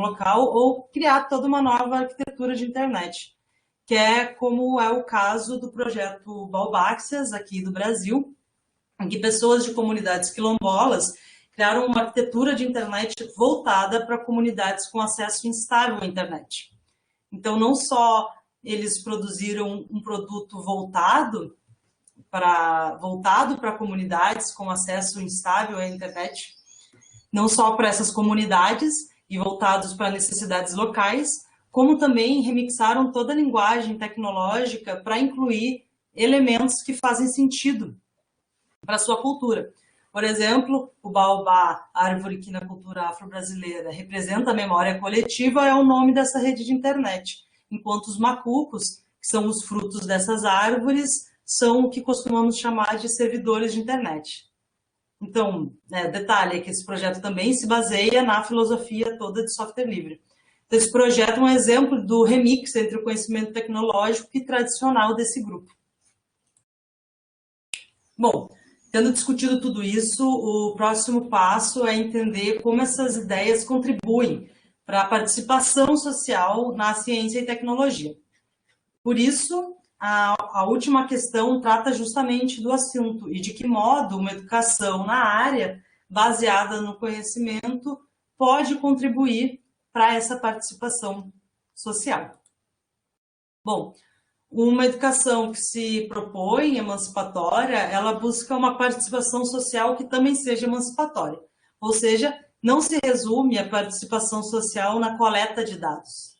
local ou criar toda uma nova arquitetura de internet, que é como é o caso do projeto Balbáxias, aqui do Brasil, em que pessoas de comunidades quilombolas criaram uma arquitetura de internet voltada para comunidades com acesso instável à internet. Então, não só eles produziram um produto voltado para comunidades com acesso instável à internet, não só para essas comunidades e voltados para necessidades locais, como também remixaram toda a linguagem tecnológica para incluir elementos que fazem sentido para a sua cultura. Por exemplo, o baobá, árvore que na cultura afro-brasileira representa a memória coletiva, é o nome dessa rede de internet, enquanto os macucos, que são os frutos dessas árvores, são o que costumamos chamar de servidores de internet. Então, detalhe é que esse projeto também se baseia na filosofia toda de software livre. Então, esse projeto é um exemplo do remix entre o conhecimento tecnológico e tradicional desse grupo. Bom, tendo discutido tudo isso, o próximo passo é entender como essas ideias contribuem para a participação social na ciência e tecnologia. Por isso, a última questão trata justamente do assunto e de que modo uma educação na área, baseada no conhecimento, pode contribuir para essa participação social. Bom, uma educação que se propõe emancipatória, ela busca uma participação social que também seja emancipatória. Ou seja, não se resume a participação social na coleta de dados.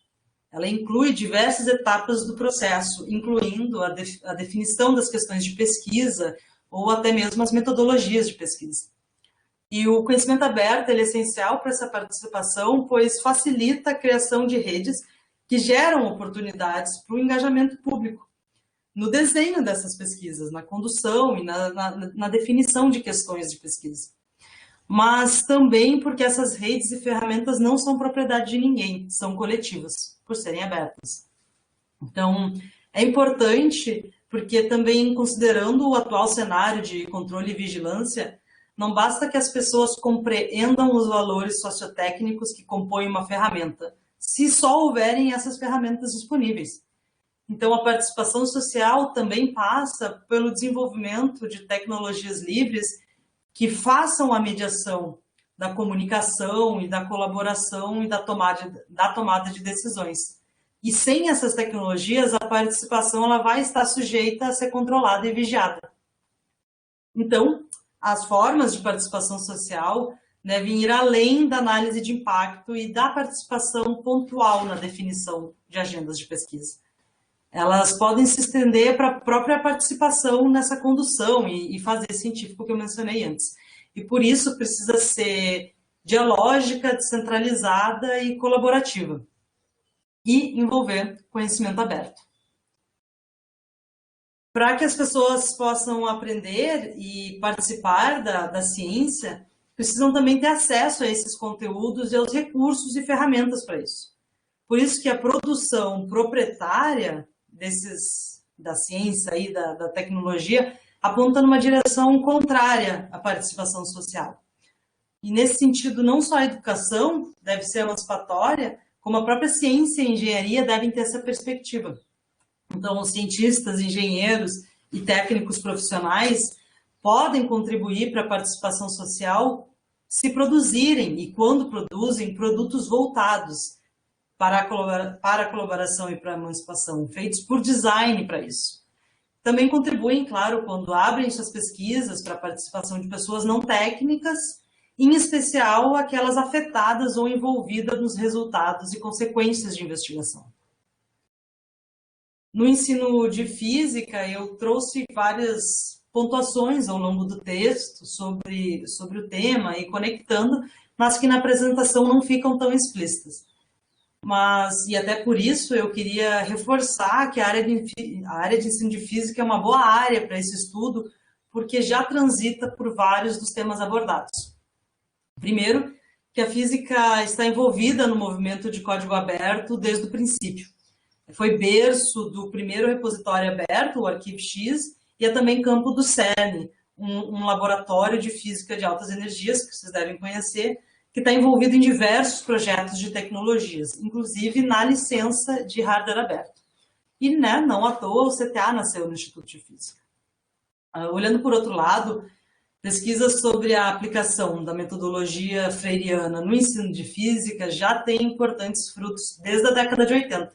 Ela inclui diversas etapas do processo, incluindo a definição das questões de pesquisa ou até mesmo as metodologias de pesquisa. E o conhecimento aberto ele é essencial para essa participação, pois facilita a criação de redes que geram oportunidades para o engajamento público no desenho dessas pesquisas, na condução e na definição de questões de pesquisa. Mas também porque essas redes e ferramentas não são propriedade de ninguém, são coletivas, por serem abertas. Então, é importante porque também, considerando o atual cenário de controle e vigilância, não basta que as pessoas compreendam os valores sociotécnicos que compõem uma ferramenta, se só houverem essas ferramentas disponíveis. Então, a participação social também passa pelo desenvolvimento de tecnologias livres que façam a mediação da comunicação e da colaboração e da tomada de decisões. E sem essas tecnologias, a participação ela vai estar sujeita a ser controlada e vigiada. Então, as formas de participação social devem ir além da análise de impacto e da participação pontual na definição de agendas de pesquisa. Elas podem se estender para a própria participação nessa condução e fazer científico que eu mencionei antes. E por isso precisa ser dialógica, descentralizada e colaborativa. E envolver conhecimento aberto. Para que as pessoas possam aprender e participar da ciência, precisam também ter acesso a esses conteúdos e aos recursos e ferramentas para isso. Por isso que a produção proprietária da ciência e da tecnologia aponta numa direção contrária à participação social. E nesse sentido, não só a educação deve ser emancipatória, como a própria ciência e engenharia devem ter essa perspectiva. Então, os cientistas, engenheiros e técnicos profissionais podem contribuir para a participação social se produzirem, e quando produzem, produtos voltados para a colaboração e para a emancipação, feitos por design para isso. Também contribuem, claro, quando abrem suas pesquisas para a participação de pessoas não técnicas, em especial aquelas afetadas ou envolvidas nos resultados e consequências de investigação. No ensino de física, eu trouxe várias pontuações ao longo do texto sobre o tema e conectando, mas que na apresentação não ficam tão explícitas. E até por isso eu queria reforçar que a área de ensino de física é uma boa área para esse estudo, porque já transita por vários dos temas abordados. Primeiro, que a física está envolvida no movimento de código aberto desde o princípio. Foi berço do primeiro repositório aberto, o Arquivo-X, e é também campo do CERN, um laboratório de física de altas energias, que vocês devem conhecer, que está envolvido em diversos projetos de tecnologias, inclusive na licença de hardware aberto. E, né, não à toa, o CTA nasceu no Instituto de Física. Olhando por outro lado, pesquisas sobre a aplicação da metodologia freiriana no ensino de física já têm importantes frutos desde a década de 80.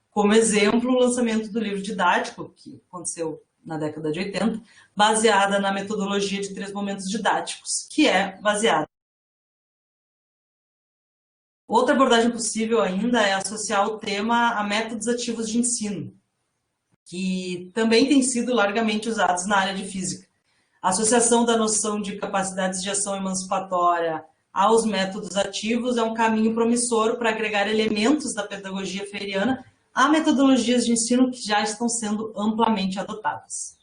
Como exemplo, o lançamento do livro didático, que aconteceu na década de 80, baseada na metodologia de 3 momentos didáticos, que é baseada. Outra abordagem possível ainda é associar o tema a métodos ativos de ensino, que também têm sido largamente usados na área de física. A associação da noção de capacidades de ação emancipatória aos métodos ativos é um caminho promissor para agregar elementos da pedagogia freiriana a metodologias de ensino que já estão sendo amplamente adotadas.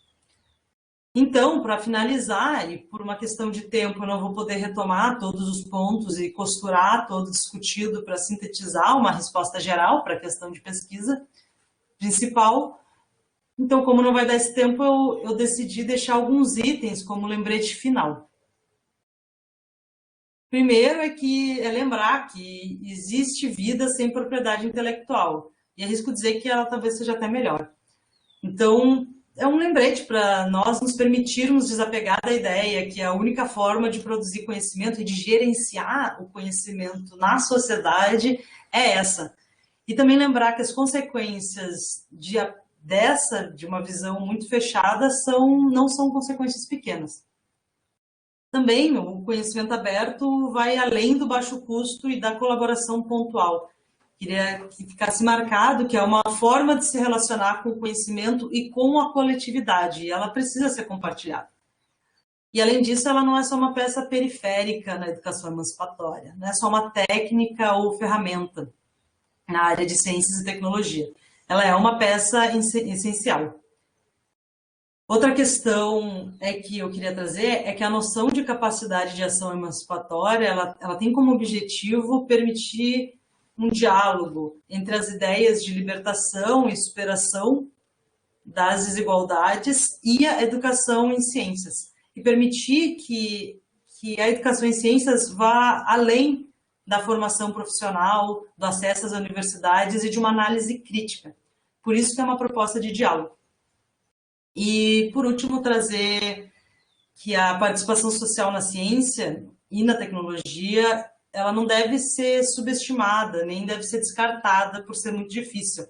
Então, para finalizar, e por uma questão de tempo eu não vou poder retomar todos os pontos e costurar todo discutido para sintetizar uma resposta geral para a questão de pesquisa principal. Então, como não vai dar esse tempo, eu decidi deixar alguns itens como lembrete final. Primeiro é lembrar que existe vida sem propriedade intelectual, e arrisco dizer que ela talvez seja até melhor. Então, é um lembrete para nós nos permitirmos desapegar da ideia que a única forma de produzir conhecimento e de gerenciar o conhecimento na sociedade é essa. E também lembrar que as consequências de uma visão muito fechada não são consequências pequenas. Também o conhecimento aberto vai além do baixo custo e da colaboração pontual. Queria que ficasse marcado que é uma forma de se relacionar com o conhecimento e com a coletividade, e ela precisa ser compartilhada. E, além disso, ela não é só uma peça periférica na educação emancipatória, não é só uma técnica ou ferramenta na área de ciências e tecnologia. Ela é uma peça essencial. Outra questão que eu queria trazer é que a noção de capacidade de ação emancipatória, ela tem como objetivo permitir um diálogo entre as ideias de libertação e superação das desigualdades e a educação em ciências, e permitir que a educação em ciências vá além da formação profissional, do acesso às universidades e de uma análise crítica. Por isso que é uma proposta de diálogo. E, por último, trazer que a participação social na ciência e na tecnologia, ela não deve ser subestimada, nem deve ser descartada por ser muito difícil.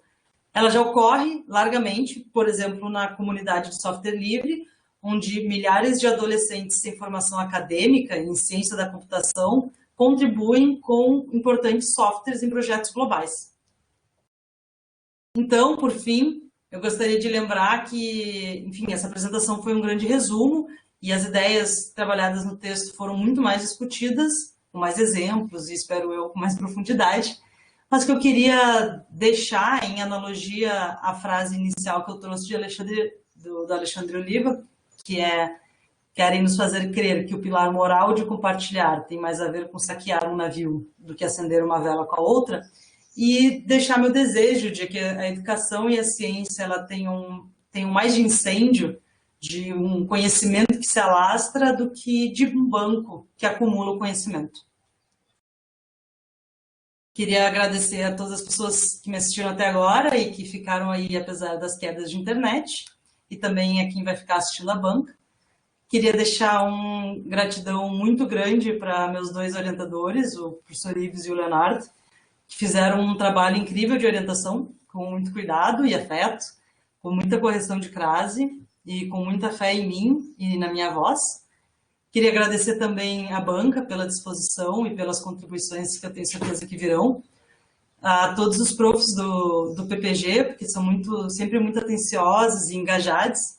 Ela já ocorre largamente, por exemplo, na comunidade de software livre, onde milhares de adolescentes sem formação acadêmica em ciência da computação contribuem com importantes softwares em projetos globais. Então, por fim, eu gostaria de lembrar que, enfim, essa apresentação foi um grande resumo e as ideias trabalhadas no texto foram muito mais discutidas, com mais exemplos e, espero eu, com mais profundidade, mas que eu queria deixar em analogia à frase inicial que eu trouxe do Alexandre Oliva, que é: querem nos fazer crer que o pilar moral de compartilhar tem mais a ver com saquear um navio do que acender uma vela com a outra, e deixar meu desejo de que a educação e a ciência ela tenham mais de incêndio, de um conhecimento que se alastra, do que de um banco que acumula o conhecimento. Queria agradecer a todas as pessoas que me assistiram até agora e que ficaram aí apesar das quedas de internet, e também a quem vai ficar assistindo a banca. Queria deixar uma gratidão muito grande para meus 2 orientadores, o professor Ives e o Leonardo, que fizeram um trabalho incrível de orientação, com muito cuidado e afeto, com muita correção de crase e com muita fé em mim e na minha voz. Queria agradecer também à banca pela disposição e pelas contribuições que eu tenho certeza que virão. A todos os profs do PPG, porque são sempre muito atenciosos e engajados.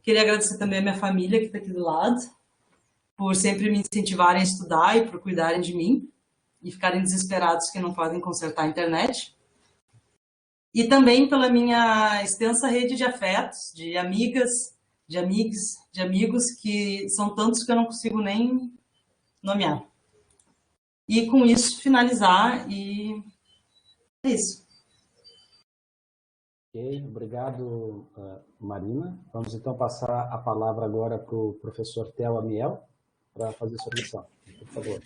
Queria agradecer também a minha família, que está aqui do lado, por sempre me incentivarem a estudar e por cuidarem de mim e ficarem desesperados que não podem consertar a internet. E também pela minha extensa rede de afetos, de amigas, de amigos, que são tantos que eu não consigo nem nomear. E com isso finalizar, e é isso. Ok, obrigado, Marina. Vamos então passar a palavra agora para o professor Theo Amiel para fazer sua lição, por favor.